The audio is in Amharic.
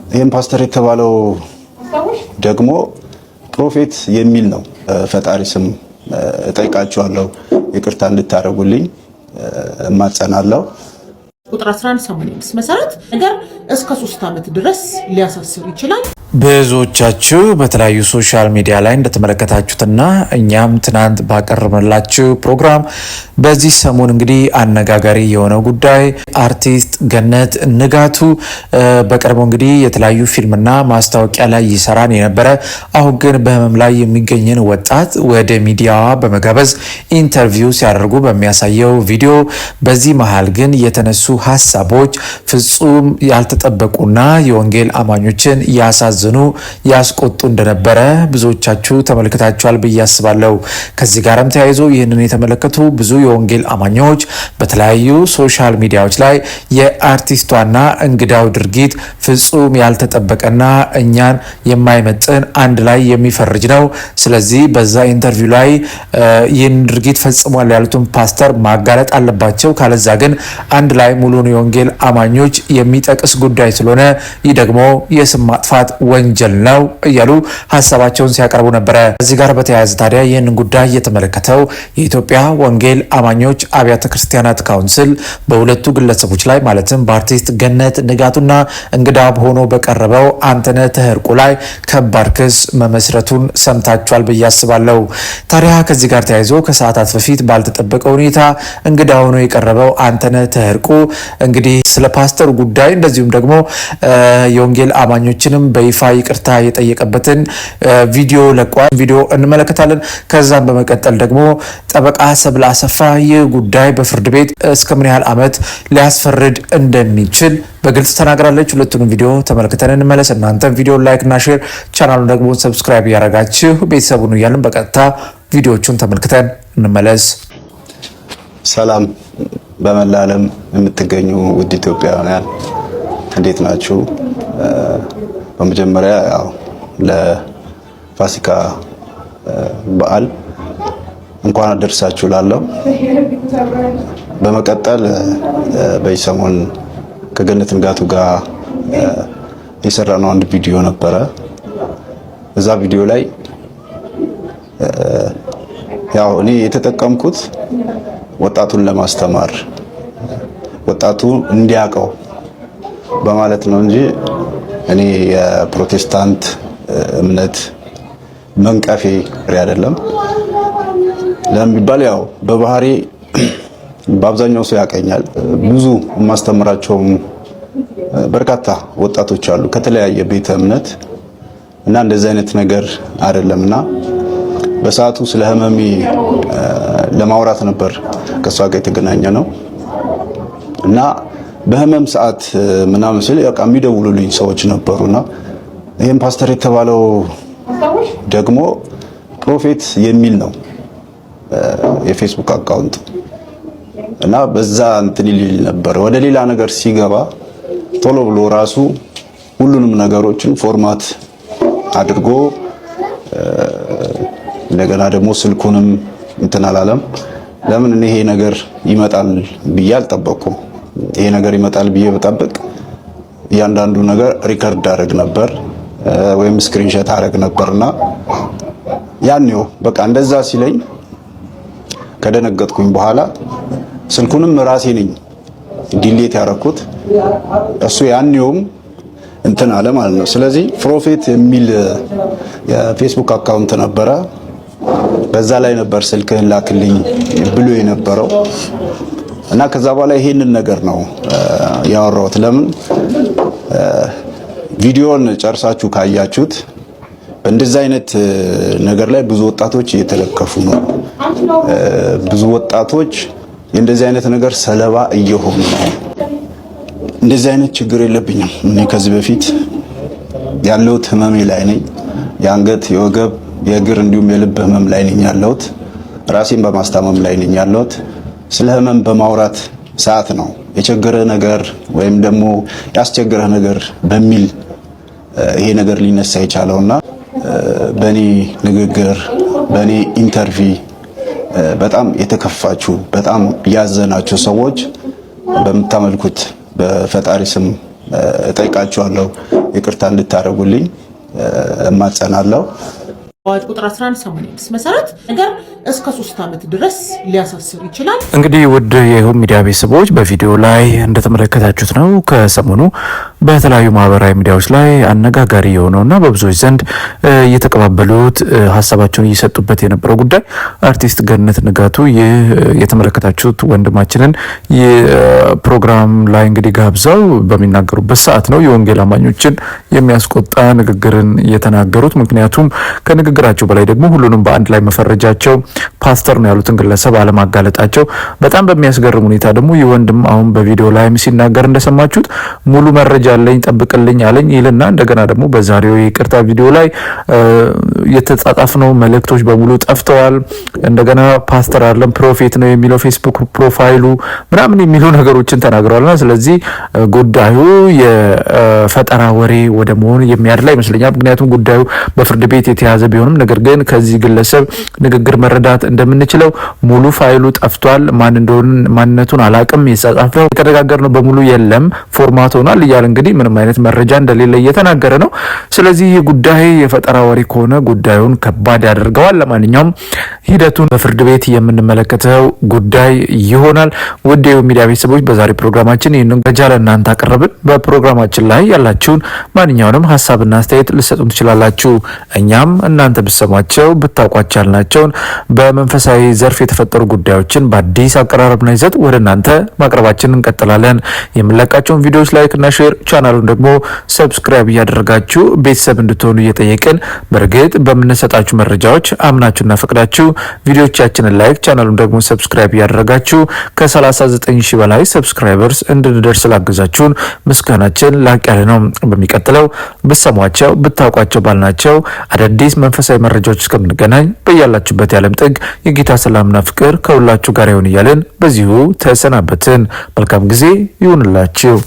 ይሄን ፓስተር የተባለው ደግሞ ፕሮፌት የሚል ነው። ፈጣሪ ስም እጠይቃችኋለሁ፣ ይቅርታ እንድታደርጉልኝ እማጸናለሁ። ቁጥር 1185 መሰረት ነገር እስከ 3 ዓመት ድረስ ሊያሳስር ይችላል። ብዙዎቻችሁ በተለያዩ ሶሻል ሚዲያ ላይ እንደተመለከታችሁትና እኛም ትናንት ባቀረብንላችሁ ፕሮግራም በዚህ ሰሞን እንግዲህ አነጋጋሪ የሆነው ጉዳይ አርቲስት ገነት ንጋቱ በቅርቡ እንግዲህ የተለያዩ ፊልምና ማስታወቂያ ላይ ይሰራን የነበረ አሁን ግን በህመም ላይ የሚገኝን ወጣት ወደ ሚዲያዋ በመጋበዝ ኢንተርቪው ሲያደርጉ በሚያሳየው ቪዲዮ በዚህ መሃል ግን የተነሱ ሀሳቦች ፍጹም ያልተጠበቁና የወንጌል አማኞችን ያሳዝኑ ያስቆጡ እንደነበረ ብዙዎቻችሁ ተመልክታችኋል ብዬ አስባለሁ። ከዚህ ጋርም ተያይዞ ይህንን የተመለከቱ ብዙ የወንጌል አማኞች በተለያዩ ሶሻል ሚዲያዎች ላይ የአርቲስቷና እንግዳው ድርጊት ፍጹም ያልተጠበቀና እኛን የማይመጥን አንድ ላይ የሚፈርጅ ነው። ስለዚህ በዛ ኢንተርቪው ላይ ይህን ድርጊት ፈጽሟል ያሉትን ፓስተር ማጋለጥ አለባቸው፣ ካለዛ ግን አንድ ላይ ሙሉን የወንጌል አማኞች የሚጠቅስ ጉዳይ ስለሆነ ይህ ደግሞ የስም ማጥፋት ወንጀል ነው እያሉ ሀሳባቸውን ሲያቀርቡ ነበረ። እዚህ ጋር በተያያዘ ታዲያ ይህንን ጉዳይ የተመለከተው የኢትዮጵያ ወንጌል አማኞች አብያተ ክርስቲያናት ካውንስል በሁለቱ ግለሰቦች ላይ ማለትም በአርቲስት ገነት ንጋቱና እንግዳ ሆኖ በቀረበው አንተነህ ተህርቁ ላይ ከባድ ክስ መመስረቱን ሰምታችኋል ብዬ አስባለሁ። ታዲያ ከዚህ ጋር ተያይዞ ከሰዓታት በፊት ባልተጠበቀ ሁኔታ እንግዳ ሆኖ የቀረበው አንተነህ ተህርቁ እንግዲህ ስለ ፓስተሩ ጉዳይ እንደዚሁም ደግሞ የወንጌል አማኞችንም በይፋ ይቅርታ የጠየቀበትን ቪዲዮ ለቋል። ቪዲዮ እንመለከታለን። ከዛም በመቀጠል ደግሞ ጠበቃ ሰብለ አሰፋ ይህ ጉዳይ በፍርድ ቤት እስከ ምን ያህል ዓመት ሊያስፈርድ እንደሚችል በግልጽ ተናግራለች። ሁለቱንም ቪዲዮ ተመልክተን እንመለስ። እናንተም ቪዲዮ ላይክ እና ሼር፣ ቻናሉን ደግሞ ሰብስክራይብ ያደረጋችሁ ቤተሰቡን እያልን በቀጥታ ቪዲዮቹን ተመልክተን እንመለስ። ሰላም በመላ ዓለም የምትገኙ ውድ ኢትዮጵያውያን እንዴት ናችሁ? በመጀመሪያ ያው ለፋሲካ በዓል እንኳን አደረሳችሁ ላለው። በመቀጠል በዚህ ሰሞን ከገነት ንጋቱ ጋር የሰራነው አንድ ቪዲዮ ነበረ። እዛ ቪዲዮ ላይ ያው እኔ የተጠቀምኩት ወጣቱን ለማስተማር ወጣቱ እንዲያውቀው በማለት ነው እንጂ እኔ የፕሮቴስታንት እምነት መንቀፌ አይደለም። ለምን ቢባል ያው በባህሪ በአብዛኛው ሰው ያቀኛል። ብዙ የማስተምራቸው በርካታ ወጣቶች አሉ ከተለያየ ቤተ እምነት እና እንደዚህ አይነት ነገር አይደለምና በሰዓቱ ስለ ህመሜ ለማውራት ነበር ከሷ ጋር የተገናኘ ነው እና በህመም ሰዓት ምናምን ስለ ያው የሚደውሉልኝ ሰዎች ነበሩና ይሄን ፓስተር የተባለው ደግሞ ፕሮፌት የሚል ነው የፌስቡክ አካውንት እና በዛ እንትን ይል ነበር። ወደ ሌላ ነገር ሲገባ ቶሎ ብሎ ራሱ ሁሉንም ነገሮችን ፎርማት አድርጎ እንደገና ደግሞ ስልኩንም እንትን አላለም። ለምን ይሄ ነገር ይመጣል ብዬ አልጠበቅኩም። ይሄ ነገር ይመጣል ብዬ በጠብቅ እያንዳንዱ ነገር ሪከርድ አደረግ ነበር ወይም ስክሪንሾት አደረግ ነበርና ያኔው በቃ እንደዛ ሲለኝ ከደነገጥኩኝ በኋላ ስልኩንም ራሴ ነኝ ዲሊት ያደረኩት። እሱ ያኔውም እንትን አለ ማለት ነው። ስለዚህ ፕሮፌት የሚል የፌስቡክ አካውንት ነበረ። በዛ ላይ ነበር ስልክህን ላክልኝ ብሎ የነበረው እና ከዛ በኋላ ይሄንን ነገር ነው ያወራሁት። ለምን ቪዲዮን ጨርሳችሁ ካያችሁት በእንደዚህ አይነት ነገር ላይ ብዙ ወጣቶች እየተለከፉ ነው። ብዙ ወጣቶች የእንደዚህ አይነት ነገር ሰለባ እየሆኑ ነው። እንደዚህ አይነት ችግር የለብኝም። እኔ ከዚህ በፊት ያለሁት ህመሜ ላይ ነኝ። የአንገት፣ የወገብ፣ የእግር እንዲሁም የልብ ህመም ላይ ነኝ ያለሁት። ራሴን በማስታመም ላይ ነኝ ያለሁት። ስለ ህመም በማውራት ሰዓት ነው የቸገረ ነገር ወይም ደግሞ ያስቸገረ ነገር በሚል ይሄ ነገር ሊነሳ የቻለውና በእኔ ንግግር በእኔ ኢንተርቪው በጣም የተከፋችሁ በጣም ያዘናችሁ ሰዎች በምታመልኩት በፈጣሪ ስም እጠይቃችኋለሁ፣ ይቅርታ እንድታደርጉልኝ እማጸናለሁ። አዋጅ ቁጥር 1185 መሰረት ነገር እስከ 3 ዓመት ድረስ ሊያሳስር ይችላል። እንግዲህ ውድ የይሁን ሚዲያ ቤተሰቦች በቪዲዮ ላይ እንደተመለከታችሁት ነው ከሰሞኑ በተለያዩ ማህበራዊ ሚዲያዎች ላይ አነጋጋሪ የሆነውና በብዙዎች ዘንድ እየተቀባበሉት ሀሳባቸውን እየሰጡበት የነበረው ጉዳይ አርቲስት ገነት ንጋቱ የተመለከታችሁት ወንድማችንን ፕሮግራም ላይ እንግዲህ ጋብዛው በሚናገሩበት ሰዓት ነው የወንጌል አማኞችን የሚያስቆጣ ንግግርን የተናገሩት። ምክንያቱም ከንግግራቸው በላይ ደግሞ ሁሉንም በአንድ ላይ መፈረጃቸው፣ ፓስተር ነው ያሉትን ግለሰብ አለማጋለጣቸው በጣም በሚያስገርም ሁኔታ ደግሞ ይህ ወንድም አሁን በቪዲዮ ላይም ሲናገር እንደሰማችሁት ሙሉ መረጃ አለኝ ጠብቅልኝ አለኝ ይልና እንደገና ደግሞ በዛሬው የይቅርታ ቪዲዮ ላይ የተጻጻፍነው መልእክቶች በሙሉ ጠፍተዋል። እንደገና ፓስተር አይደለም ፕሮፌት ነው የሚለው ፌስቡክ ፕሮፋይሉ ምናምን የሚሉ ነገሮችን ተናግረዋልና ስለዚህ ጉዳዩ የፈጠራ ወሬ ወደ መሆን የሚያድላ ይመስለኛል። ምክንያቱም ጉዳዩ በፍርድ ቤት የተያዘ ቢሆንም ነገር ግን ከዚህ ግለሰብ ንግግር መረዳት እንደምንችለው ሙሉ ፋይሉ ጠፍቷል። ማን እንደሆነ ማንነቱን አላቅም። የተጻፈው የተነጋገርነው በሙሉ የለም ፎርማት ሆኗል እያለ እንግዲህ ምንም አይነት መረጃ እንደሌለ እየተናገረ ነው። ስለዚህ ይህ ጉዳይ የፈጠራ ወሬ ከሆነ ጉዳዩን ከባድ ያደርገዋል። ለማንኛውም ሂደቱን በፍርድ ቤት የምንመለከተው ጉዳይ ይሆናል። ውድ ሚዲያ ቤተሰቦች በዛሬ ፕሮግራማችን ይህንን መረጃ ለእናንተ አቀረብን። በፕሮግራማችን ላይ ያላችሁን ማንኛውንም ሀሳብና አስተያየት ልሰጡን ትችላላችሁ። እኛም እናንተ ብትሰሟቸው ብታውቋቸው ያልናቸውን በመንፈሳዊ ዘርፍ የተፈጠሩ ጉዳዮችን በአዲስ አቀራረብና ይዘት ወደ እናንተ ማቅረባችንን እንቀጥላለን። የምንለቃቸውን ቪዲዮዎች ላይክ እና ሼር፣ ቻናሉን ደግሞ ሰብስክራይብ እያደረጋችሁ ቤተሰብ እንድትሆኑ እየጠየቅን በእርግጥ በምንሰጣችሁ መረጃዎች አምናችሁና ፈቅዳችሁ ቪዲዮቻችንን ላይክ ቻናሉን ደግሞ ሰብስክራይብ እያደረጋችሁ ከ39 ሺህ በላይ ሰብስክራይበርስ እንድንደርስ ላገዛችሁን ምስጋናችን ላቅ ያለ ነው። በሚቀጥለው ብትሰሟቸው ብታውቋቸው ባልናቸው አዳዲስ መንፈሳዊ መረጃዎች እስከምንገናኝ በያላችሁበት የዓለም ጥግ የጌታ ሰላምና ፍቅር ከሁላችሁ ጋር ይሁን እያልን በዚሁ ተሰናበትን። መልካም ጊዜ ይሁንላችሁ።